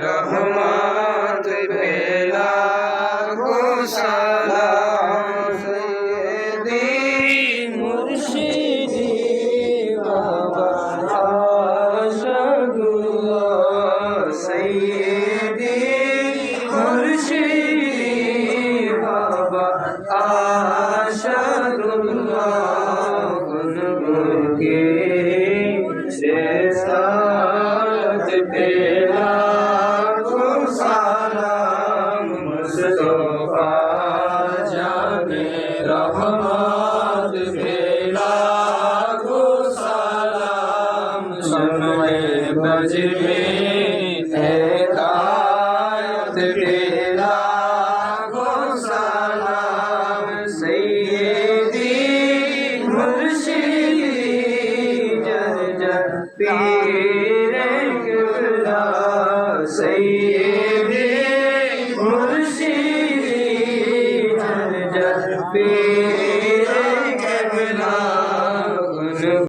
रहमत पेला को सलाम सैयदी मुर्शिदी बाबा आशदुल्लाह सैयदी मुर्शिदी बाबा आशदुल्लाह उनके से साथ पेला मुस्तफा जाने रहमत पेला को सलाम सुने बज में हिदायत पेला को सलाम सैयदी मुर्शिदी जय जय पीर किबला सैयदी मुर्शिदी जय जय पीर